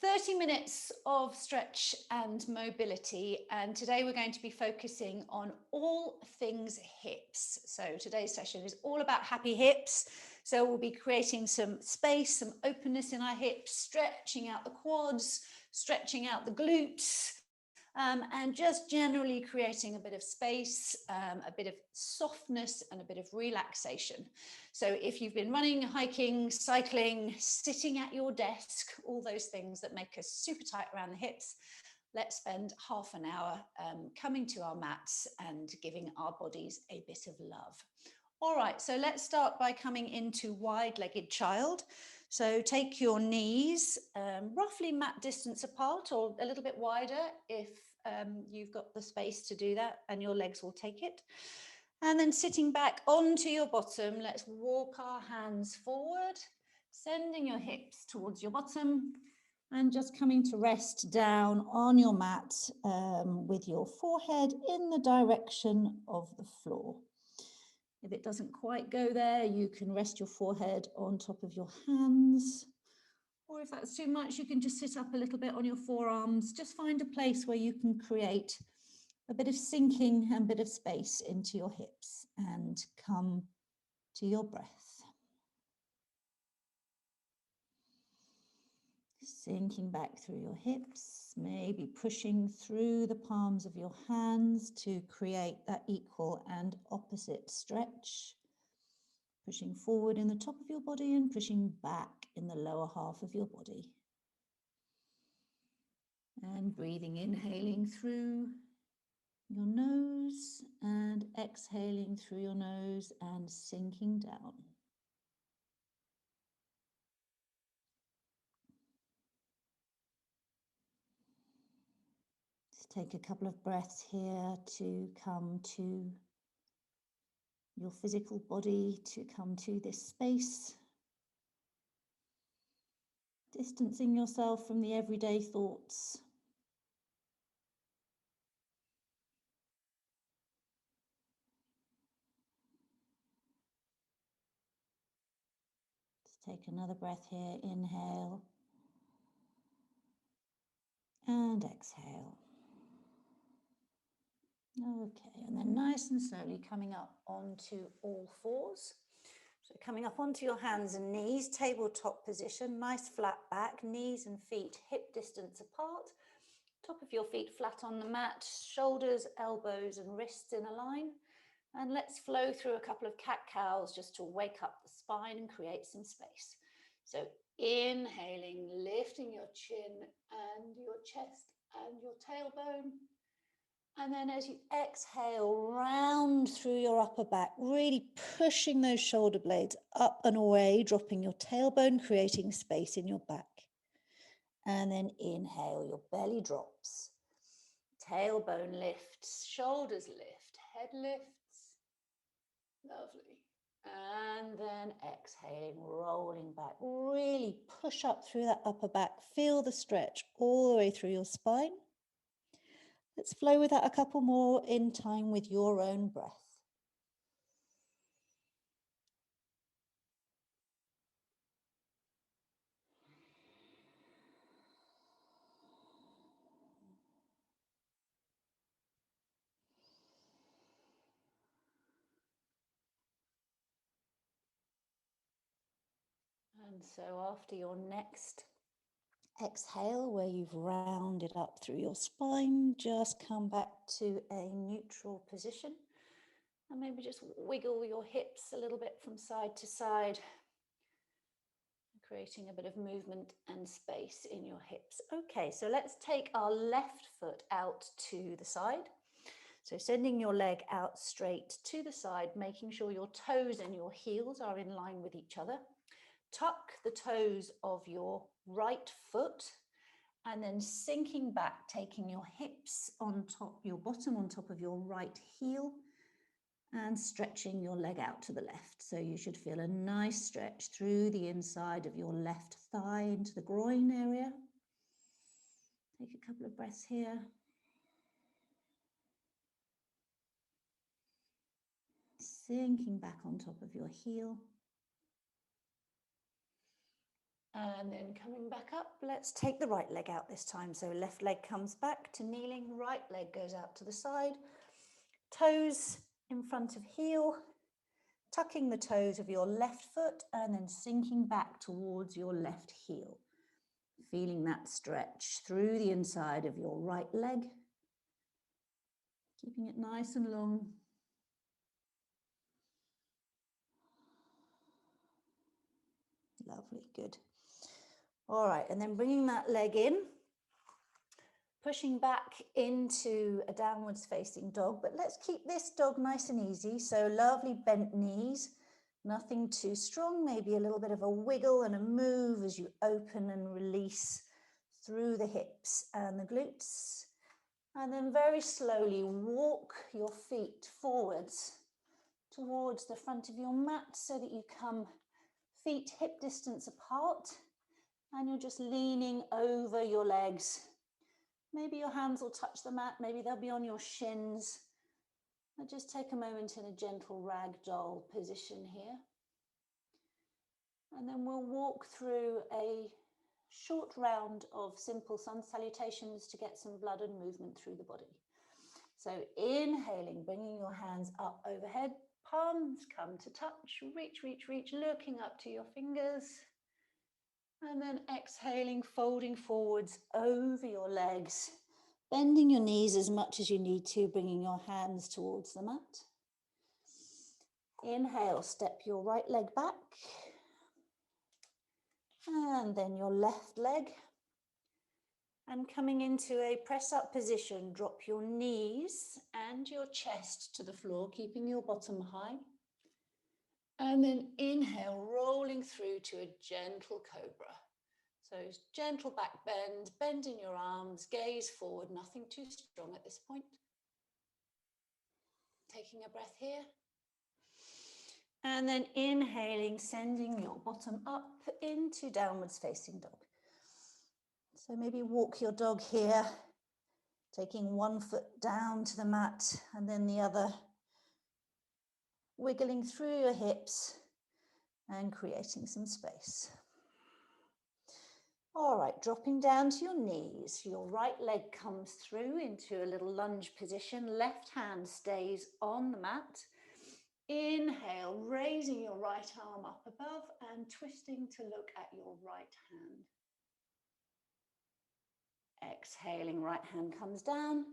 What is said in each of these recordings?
30 minutes of stretch and mobility, and today we're going to be focusing on all things hips. So today's session is all about happy hips. So we'll be creating some space, some openness in our hips, stretching out the quads, stretching out the glutes, and just generally creating a bit of space, a bit of softness and a bit of relaxation. So if you've been running, hiking, cycling, sitting at your desk, all those things that make us super tight around the hips, let's spend half an hour coming to our mats and giving our bodies a bit of love. All right, so let's start by coming into wide-legged child. So take your knees roughly mat distance apart or a little bit wider if you've got the space to do that, and your legs will take it. And then sitting back onto your bottom, let's walk our hands forward, sending your hips towards your bottom and just coming to rest down on your mat with your forehead in the direction of the floor. If it doesn't quite go there, you can rest your forehead on top of your hands. Or if that's too much, you can just sit up a little bit on your forearms. Just find a place where you can create a bit of sinking and a bit of space into your hips and come to your breath. Sinking back through your hips, maybe pushing through the palms of your hands to create that equal and opposite stretch. Pushing forward in the top of your body and pushing back in the lower half of your body. And breathing, inhaling through your nose and exhaling through your nose and sinking down. Just take a couple of breaths here to come to your physical body, to come to this space. Distancing yourself from the everyday thoughts. Take another breath here, inhale and exhale. Okay, and then nice and slowly coming up onto all fours. So coming up onto your hands and knees, tabletop position, nice flat back, knees and feet hip distance apart. Top of your feet flat on the mat, shoulders, elbows and wrists in a line. And let's flow through a couple of cat-cows just to wake up the spine and create some space. So inhaling, lifting your chin and your chest and your tailbone. And then as you exhale, round through your upper back, really pushing those shoulder blades up and away, dropping your tailbone, creating space in your back. And then inhale, your belly drops. Tailbone lifts, shoulders lift, head lifts. Lovely. And then exhaling, rolling back. Really push up through that upper back. Feel the stretch all the way through your spine. Let's flow with that a couple more in time with your own breath. And so after your next exhale, where you've rounded up through your spine, just come back to a neutral position. And maybe just wiggle your hips a little bit from side to side, creating a bit of movement and space in your hips. Okay, so let's take our left foot out to the side. So sending your leg out straight to the side, making sure your toes and your heels are in line with each other. Tuck the toes of your right foot and then sinking back, taking your hips on top, your bottom on top of your right heel and stretching your leg out to the left. So you should feel a nice stretch through the inside of your left thigh into the groin area. Take a couple of breaths here. Sinking back on top of your heel. And then coming back up, let's take the right leg out this time. So left leg comes back to kneeling, right leg goes out to the side, toes in front of heel, tucking the toes of your left foot and then sinking back towards your left heel. Feeling that stretch through the inside of your right leg, keeping it nice and long. Lovely, good. All right, and then bringing that leg in, pushing back into a downwards facing dog, but let's keep this dog nice and easy. So lovely bent knees, nothing too strong, maybe a little bit of a wiggle and a move as you open and release through the hips and the glutes. And then very slowly walk your feet forwards towards the front of your mat so that you come feet hip distance apart and you're just leaning over your legs. Maybe your hands will touch the mat, maybe they'll be on your shins. And just take a moment in a gentle ragdoll position here. And then we'll walk through a short round of simple sun salutations to get some blood and movement through the body. So inhaling, bringing your hands up overhead, palms come to touch, reach, reach, reach, looking up to your fingers. And then exhaling, folding forwards over your legs, bending your knees as much as you need to, bringing your hands towards the mat. Inhale, step your right leg back. And then your left leg. And coming into a press up position, drop your knees and your chest to the floor, keeping your bottom high. And then inhale, rolling through to a gentle cobra. So gentle back bend, bend in your arms, gaze forward, nothing too strong at this point. Taking a breath here. And then inhaling, sending your bottom up into downwards facing dog. So maybe walk your dog here, taking one foot down to the mat and then the other, wiggling through your hips and creating some space. All right, dropping down to your knees, your right leg comes through into a little lunge position, left hand stays on the mat. Inhale, raising your right arm up above and twisting to look at your right hand. Exhaling, right hand comes down.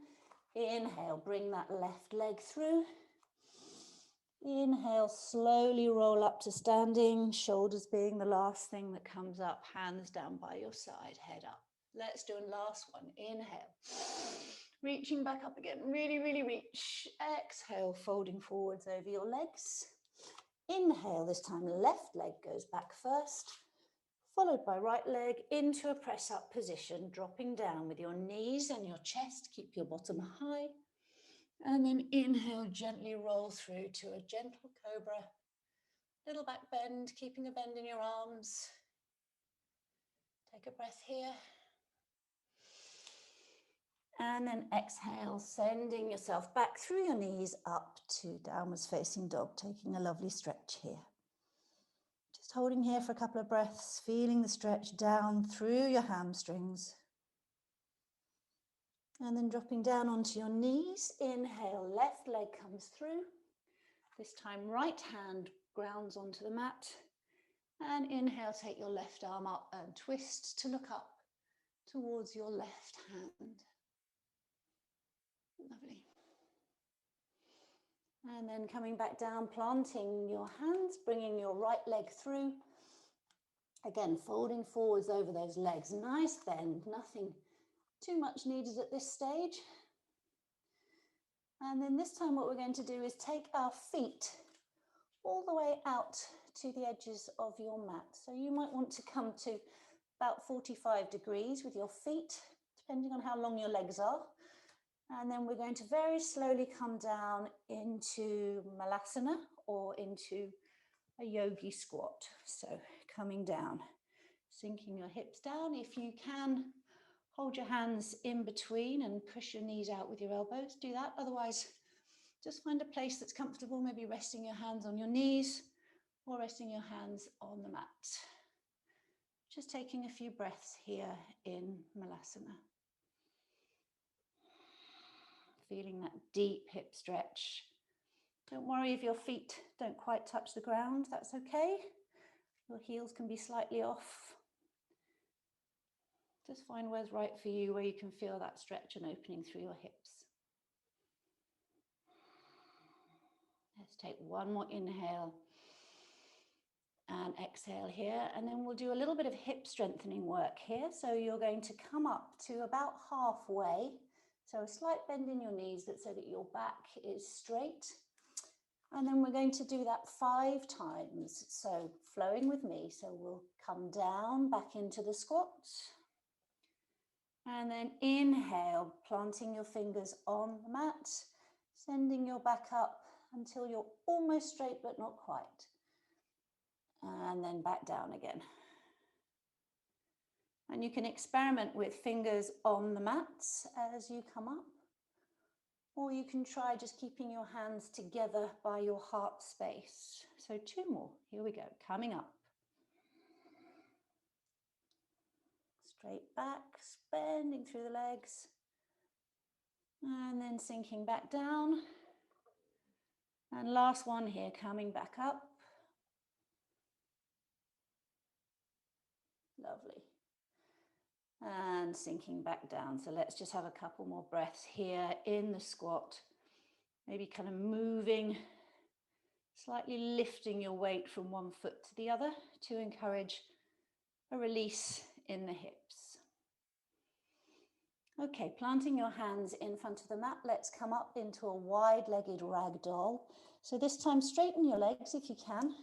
Inhale, bring that left leg through. Inhale, slowly roll up to standing, shoulders being the last thing that comes up, hands down by your side, head up. Let's do a last one. Inhale, reaching back up again, really, really reach. Exhale, folding forwards over your legs. Inhale, this time left leg goes back first, followed by right leg into a press up position, dropping down with your knees and your chest, keep your bottom high. And then inhale, gently roll through to a gentle cobra. Little back bend, keeping a bend in your arms. Take a breath here. And then exhale, sending yourself back through your knees up to downwards facing dog, taking a lovely stretch here. Just holding here for a couple of breaths, feeling the stretch down through your hamstrings. And then dropping down onto your knees. Inhale, left leg comes through. This time right hand grounds onto the mat. And inhale, take your left arm up and twist to look up towards your left hand. Lovely. And then coming back down, planting your hands, bringing your right leg through. Again, folding forwards over those legs. Nice bend, nothing too much needed at this stage. And then this time what we're going to do is take our feet all the way out to the edges of your mat. So you might want to come to about 45 degrees with your feet, depending on how long your legs are. And then we're going to very slowly come down into Malasana or into a yogi squat. So coming down, sinking your hips down. If you can, hold your hands in between and push your knees out with your elbows. Do that. Otherwise, just find a place that's comfortable, maybe resting your hands on your knees or resting your hands on the mat. Just taking a few breaths here in Malasana. Feeling that deep hip stretch. Don't worry if your feet don't quite touch the ground, that's okay. Your heels can be slightly off. Just find where's right for you, where you can feel that stretch and opening through your hips. Let's take one more inhale and exhale here, and then we'll do a little bit of hip strengthening work here. So you're going to come up to about halfway. So a slight bend in your knees so that your back is straight. And then we're going to do that 5 times. So flowing with me. So we'll come down back into the squat. And then inhale, planting your fingers on the mat, sending your back up until you're almost straight but not quite. And then back down again. And you can experiment with fingers on the mats as you come up. Or you can try just keeping your hands together by your heart space. So 2 more. Here we go. Coming up. Straight back, bending through the legs. And then sinking back down. And last one here, coming back up. Lovely. And sinking back down. So let's just have a couple more breaths here in the squat. Maybe kind of moving, slightly lifting your weight from one foot to the other to encourage a release in the hips. Okay, planting your hands in front of the mat, let's come up into a wide-legged ragdoll. So this time straighten your legs if you can,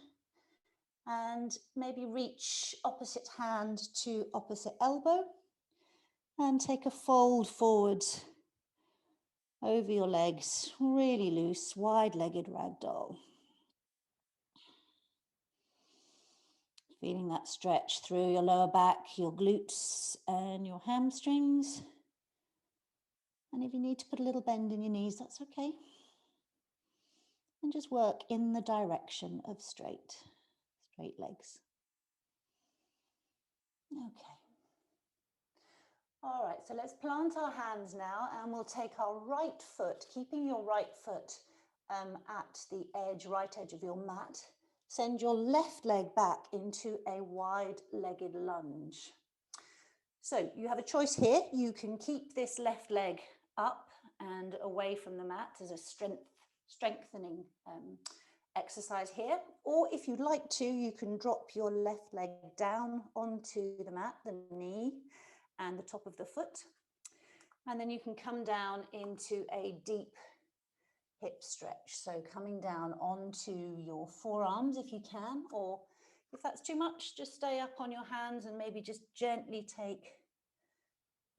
and maybe reach opposite hand to opposite elbow, and take a fold forward over your legs, really loose, wide-legged ragdoll. Feeling that stretch through your lower back, your glutes and your hamstrings. And if you need to put a little bend in your knees, that's okay. And just work in the direction of straight legs. Okay. All right, so let's plant our hands now, and we'll take our right foot, keeping your right foot at the edge, right edge of your mat. Send your left leg back into a wide-legged lunge. So you have a choice here. You can keep this left leg up and away from the mat as a strengthening exercise here. Or if you'd like to, you can drop your left leg down onto the mat, the knee and the top of the foot. And then you can come down into a deep hip stretch. So coming down onto your forearms if you can, or if that's too much, just stay up on your hands and maybe just gently take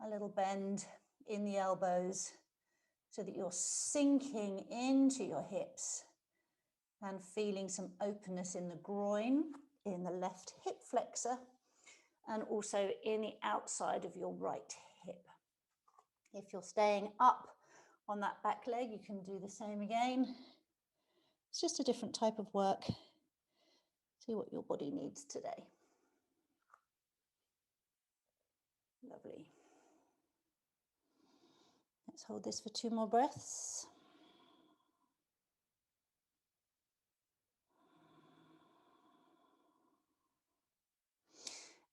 a little bend in the elbows so that you're sinking into your hips and feeling some openness in the groin, in the left hip flexor, and also in the outside of your right hip. If you're staying up on that back leg, you can do the same again. It's just a different type of work. See what your body needs today. Lovely. Let's hold this for 2 more breaths.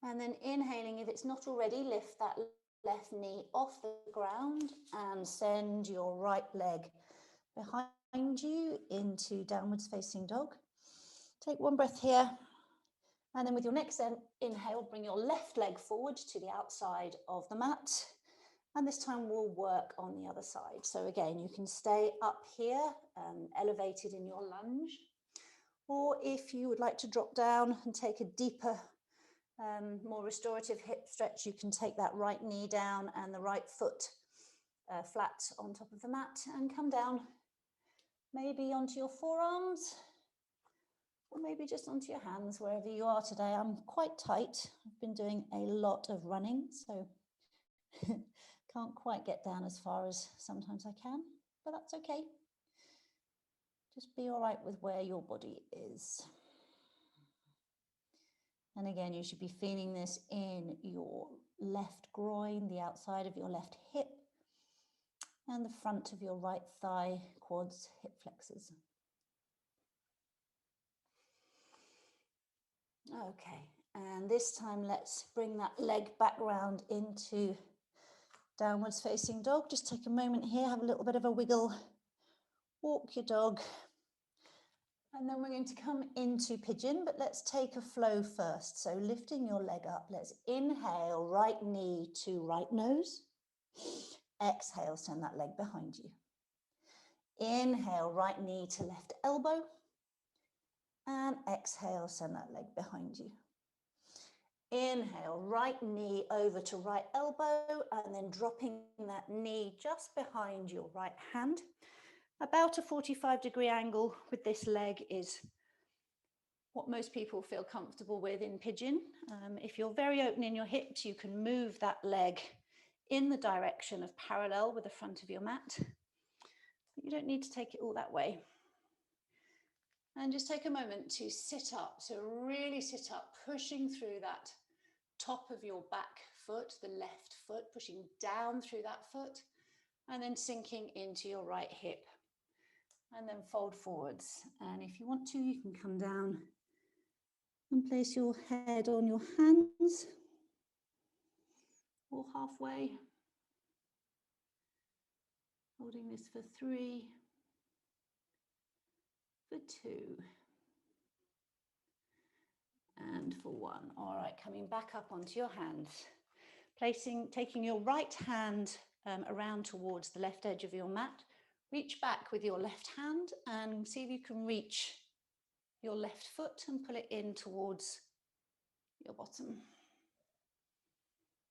And then inhaling, if it's not already, lift that left knee off the ground and send your right leg behind you into downwards facing dog. Take 1 breath here. And then with your next inhale, bring your left leg forward to the outside of the mat. And this time we'll work on the other side. So again, you can stay up here, elevated in your lunge. Or if you would like to drop down and take a deeper, more restorative hip stretch, you can take that right knee down and the right foot flat on top of the mat and come down, maybe onto your forearms, or maybe just onto your hands, wherever you are today. I'm quite tight. I've been doing a lot of running, so can't quite get down as far as sometimes I can, but that's okay. Just be all right with where your body is. And again, you should be feeling this in your left groin, the outside of your left hip, and the front of your right thigh, quads, hip flexors. Okay, and this time let's bring that leg back round into downwards facing dog. Just take a moment here, have a little bit of a wiggle, walk your dog. And then we're going to come into pigeon, but let's take a flow first. So lifting your leg up, let's inhale, right knee to right nose. Exhale, send that leg behind you. Inhale, right knee to left elbow. And exhale, send that leg behind you. Inhale, right knee over to right elbow, and then dropping that knee just behind your right hand. About a 45-degree angle with this leg is what most people feel comfortable with in pigeon. If you're very open in your hips, you can move that leg in the direction of parallel with the front of your mat. But you don't need to take it all that way. And just take a moment to sit up. So really sit up, pushing through that top of your back foot, the left foot, pushing down through that foot, and then sinking into your right hip. And then fold forwards. And if you want to, you can come down and place your head on your hands or halfway. Holding this for 3, for 2, and for 1. All right, coming back up onto your hands. Taking your right hand around towards the left edge of your mat. Reach back with your left hand and see if you can reach your left foot and pull it in towards your bottom.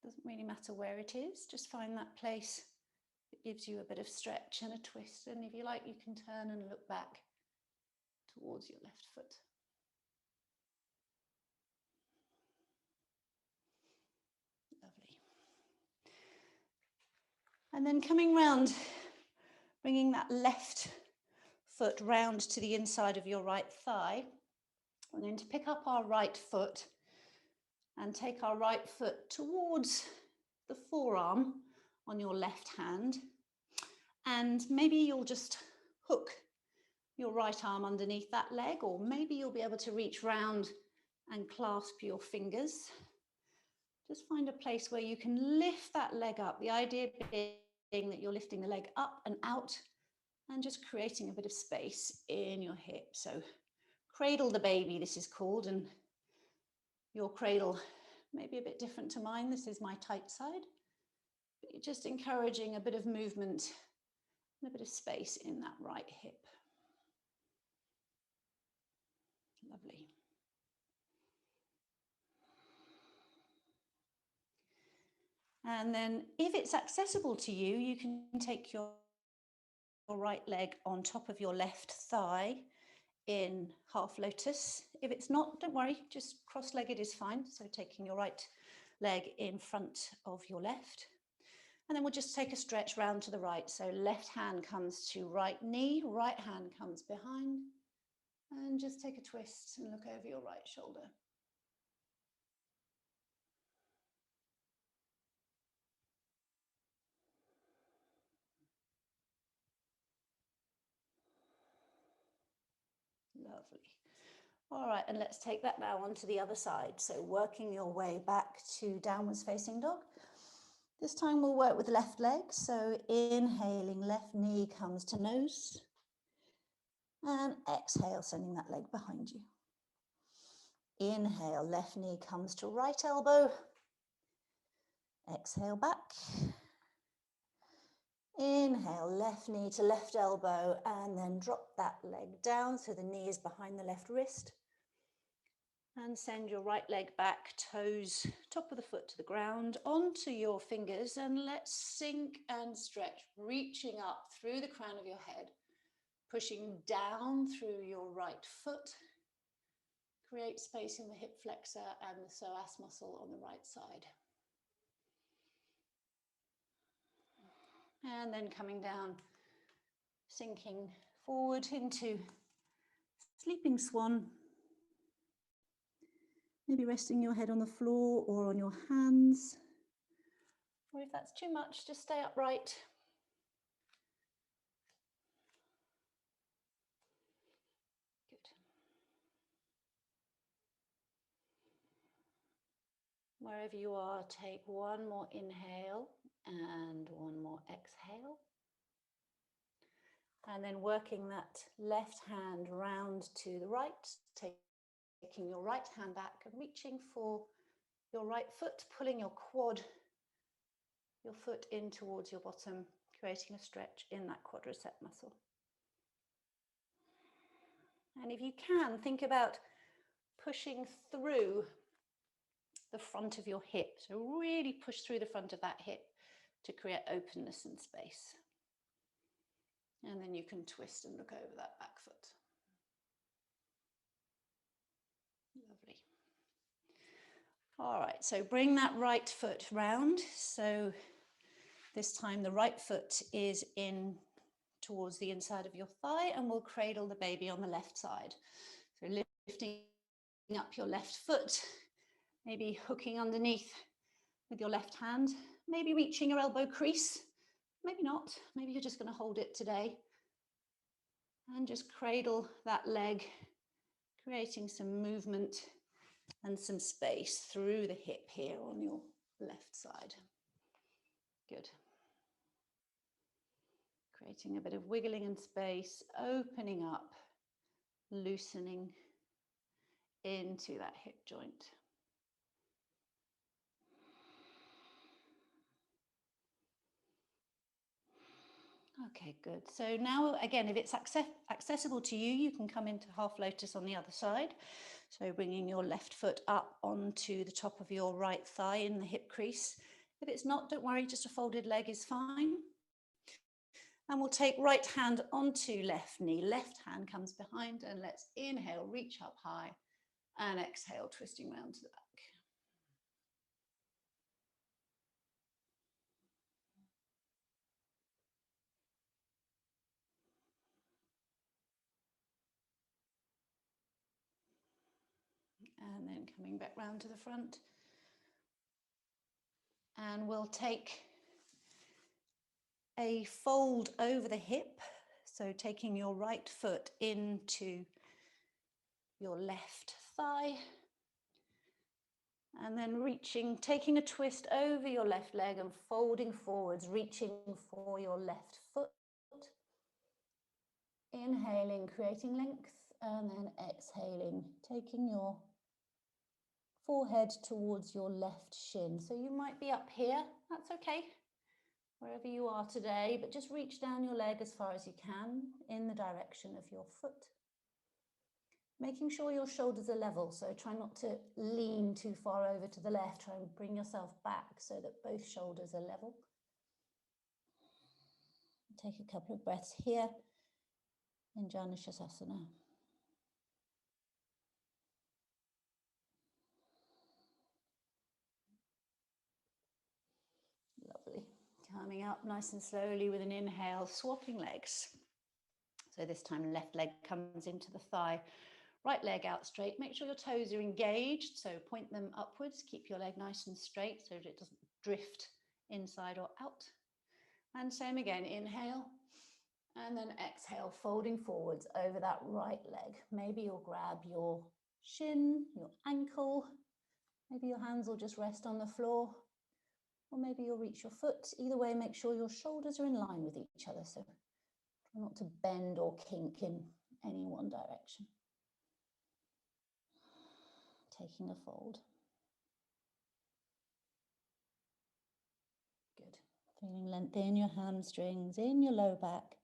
Doesn't really matter where it is, just find that place that gives you a bit of stretch and a twist. And if you like, you can turn and look back towards your left foot. Lovely. And then coming round, bringing that left foot round to the inside of your right thigh. We're going to pick up our right foot and take our right foot towards the forearm on your left hand. And maybe you'll just hook your right arm underneath that leg, or maybe you'll be able to reach round and clasp your fingers. Just find a place where you can lift that leg up. The idea being that you're lifting the leg up and out and just creating a bit of space in your hip. So cradle the baby, this is called, and your cradle may be a bit different to mine. This is my tight side. But you're just encouraging a bit of movement and a bit of space in that right hip. Lovely. And then if it's accessible to you, you can take your right leg on top of your left thigh in half lotus. If it's not, don't worry, just cross-legged is fine. So taking your right leg in front of your left. And then we'll just take a stretch round to the right. So left hand comes to right knee, right hand comes behind. And just take a twist and look over your right shoulder. Lovely. All right, and let's take that now onto the other side. So working your way back to downwards facing dog. This time we'll work with the left leg. So inhaling, left knee comes to nose. And exhale, sending that leg behind you. Inhale, left knee comes to right elbow. Exhale back. Inhale, left knee to left elbow, and then drop that leg down so the knee is behind the left wrist. And send your right leg back, toes, top of the foot to the ground, onto your fingers, and let's sink and stretch, reaching up through the crown of your head, pushing down through your right foot. Create space in the hip flexor and the psoas muscle on the right side. And then coming down, sinking forward into sleeping swan. Maybe resting your head on the floor or on your hands. Or if that's too much, just stay upright. Good. Wherever you are, take one more inhale and one more exhale. And then working that left hand round to the right, taking your right hand back and reaching for your right foot, pulling your quad, your foot in towards your bottom, creating a stretch in that quadricep muscle. And if you can, think about pushing through the front of your hip. So really push through the front of that hip to create openness and space. And then you can twist and look over that back foot. Lovely. All right, so bring that right foot round. So this time the right foot is in towards the inside of your thigh, and we'll cradle the baby on the left side. So lifting up your left foot, maybe hooking underneath with your left hand, maybe reaching your elbow crease, maybe not, maybe you're just going to hold it today. And just cradle that leg, creating some movement and some space through the hip here on your left side. Good. Creating a bit of wiggling and space, opening up, loosening into that hip joint. Okay, good. So now, again, if it's accessible to you, you can come into half lotus on the other side. So bringing your left foot up onto the top of your right thigh in the hip crease. If it's not, don't worry, just a folded leg is fine. And we'll take right hand onto left knee. Left hand comes behind, and let's inhale, reach up high, and exhale, twisting round to the back. And then coming back round to the front. And we'll take a fold over the hip. So taking your right foot into your left thigh. And then reaching, taking a twist over your left leg and folding forwards, reaching for your left foot. Inhaling, creating length, and then exhaling, taking your forehead towards your left shin. So you might be up here, that's okay, wherever you are today, but just reach down your leg as far as you can in the direction of your foot. Making sure your shoulders are level, so try not to lean too far over to the left, try and bring yourself back so that both shoulders are level. Take a couple of breaths here in Janu Shasasana. Lovely. Coming up nice and slowly with an inhale, swapping legs. So this time left leg comes into the thigh, right leg out straight. Make sure your toes are engaged, so point them upwards. Keep your leg nice and straight so that it doesn't drift inside or out. And same again, inhale. And then exhale, folding forwards over that right leg. Maybe you'll grab your shin, your ankle. Maybe your hands will just rest on the floor. Or maybe you'll reach your foot. Either way, make sure your shoulders are in line with each other. So try not to bend or kink in any one direction. Taking a fold. Good. Feeling length in your hamstrings, in your low back.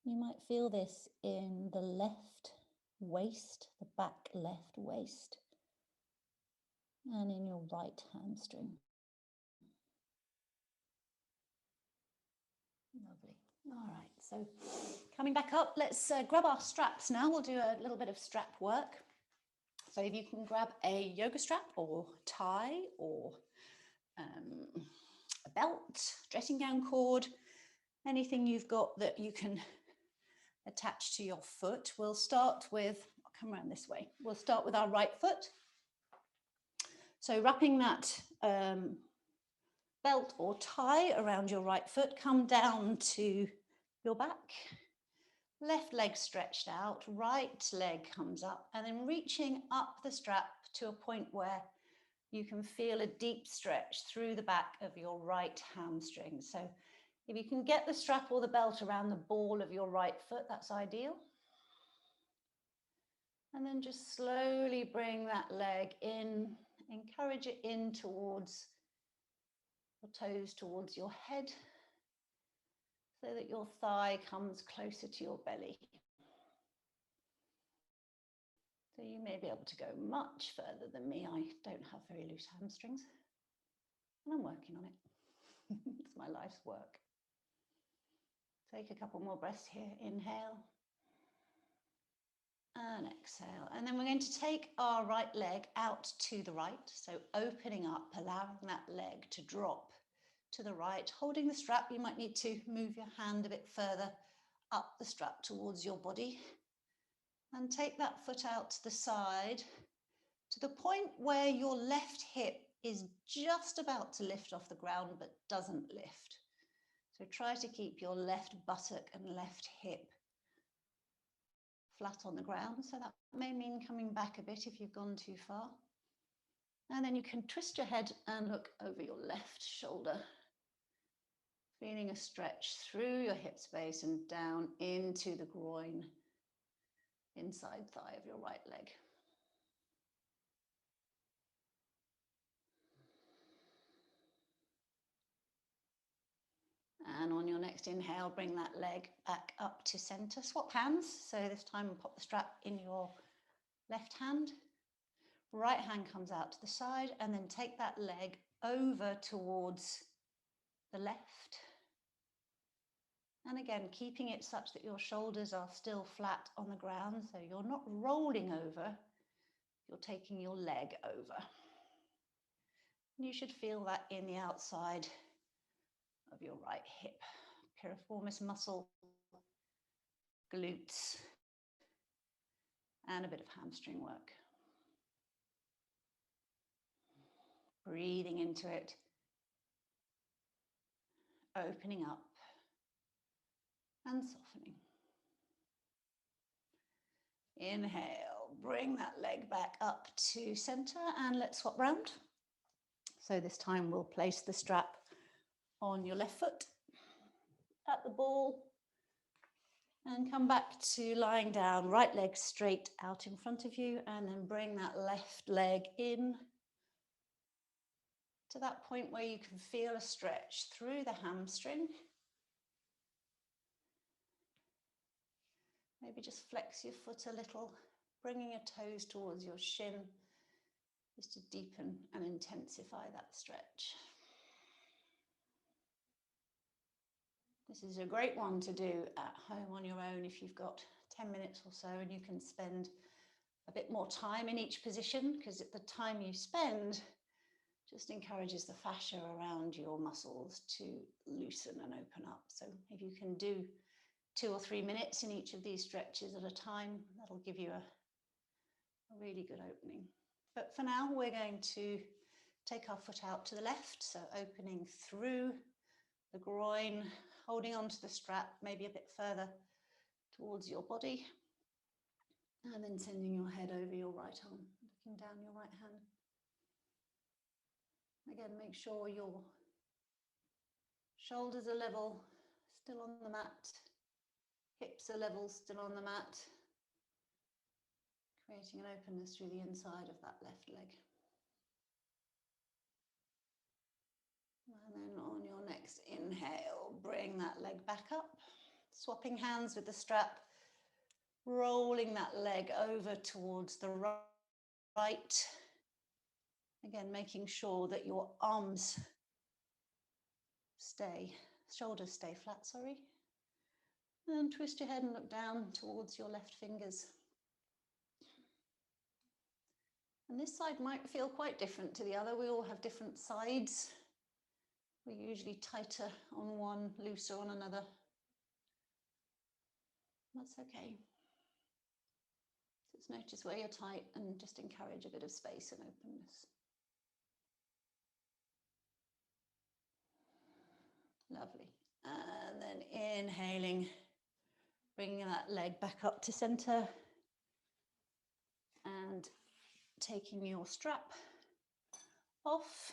You might feel this in the left waist, the back left waist, and in your right hamstring. Lovely. All right, so coming back up, let's grab our straps now. We'll do a little bit of strap work. So if you can grab a yoga strap or tie or a belt, dressing gown cord, anything you've got that you can attach to your foot. We'll start with, I'll come around this way. We'll start with our right foot. So wrapping that belt or tie around your right foot, come down to your back, left leg stretched out, right leg comes up, and then reaching up the strap to a point where you can feel a deep stretch through the back of your right hamstring. So if you can get the strap or the belt around the ball of your right foot, that's ideal. And then just slowly bring that leg in, encourage it in towards your toes, towards your head, so that your thigh comes closer to your belly. So you may be able to go much further than me. I don't have very loose hamstrings, and I'm working on it. It's my life's work. Take a couple more breaths here. Inhale and exhale. And then we're going to take our right leg out to the right. So opening up, allowing that leg to drop to the right. Holding the strap, you might need to move your hand a bit further up the strap towards your body. And take that foot out to the side to the point where your left hip is just about to lift off the ground but doesn't lift. So try to keep your left buttock and left hip flat on the ground. So that may mean coming back a bit if you've gone too far. And then you can twist your head and look over your left shoulder, feeling a stretch through your hip space and down into the groin, inside thigh of your right leg. And on your next inhale, bring that leg back up to center. Swap hands. So this time we'll pop the strap in your left hand. Right hand comes out to the side, and then take that leg over towards the left. And again, keeping it such that your shoulders are still flat on the ground. So you're not rolling over, you're taking your leg over. You should feel that in the outside of your right hip. Piriformis muscle, glutes, and a bit of hamstring work. Breathing into it, opening up and softening. Inhale, bring that leg back up to center and let's swap round. So this time we'll place the strap on your left foot at the ball and come back to lying down, right leg straight out in front of you, and then bring that left leg in to that point where you can feel a stretch through the hamstring. Maybe just flex your foot a little, bringing your toes towards your shin, just to deepen and intensify that stretch. This is a great one to do at home on your own if you've got 10 minutes or so and you can spend a bit more time in each position, because at the time you spend just encourages the fascia around your muscles to loosen and open up. So if you can do 2 or 3 minutes in each of these stretches at a time, that'll give you a really good opening. But for now, we're going to take our foot out to the left, so opening through the groin, holding onto the strap, maybe a bit further towards your body, and then sending your head over your right arm, looking down your right hand. Again, make sure your shoulders are level, still on the mat, hips are level, still on the mat, creating an openness through the inside of that left leg. And then on your next inhale, bring that leg back up, swapping hands with the strap, rolling that leg over towards the right. Again, making sure that your arms shoulders stay flat, sorry. And twist your head and look down towards your left fingers. And this side might feel quite different to the other. We all have different sides. We're usually tighter on one, looser on another. That's okay. Just notice where you're tight and just encourage a bit of space and openness. then inhaling, bringing that leg back up to center and taking your strap off.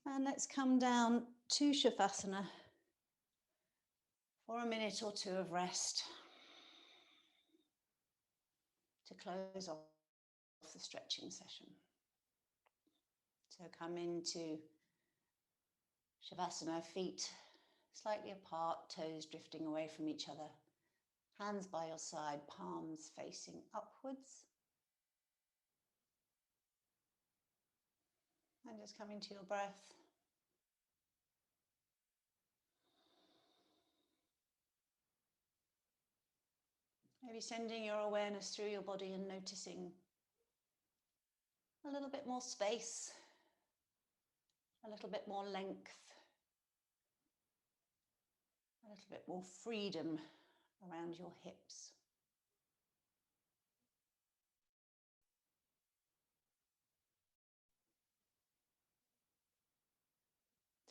And let's come down to Shavasana for a minute or two of rest to close off the stretching session. So come into Shavasana, feet slightly apart, toes drifting away from each other, hands by your side, palms facing upwards. And just coming to your breath. Maybe sending your awareness through your body and noticing a little bit more space, a little bit more length, a little bit more freedom around your hips.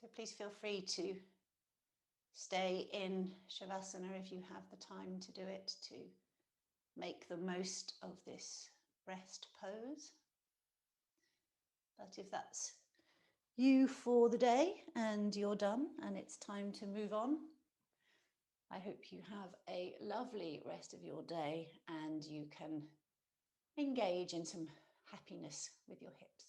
So please feel free to stay in Shavasana if you have the time to do it, to make the most of this rest pose. But if that's you for the day and you're done and it's time to move on, I hope you have a lovely rest of your day and you can engage in some happiness with your hips.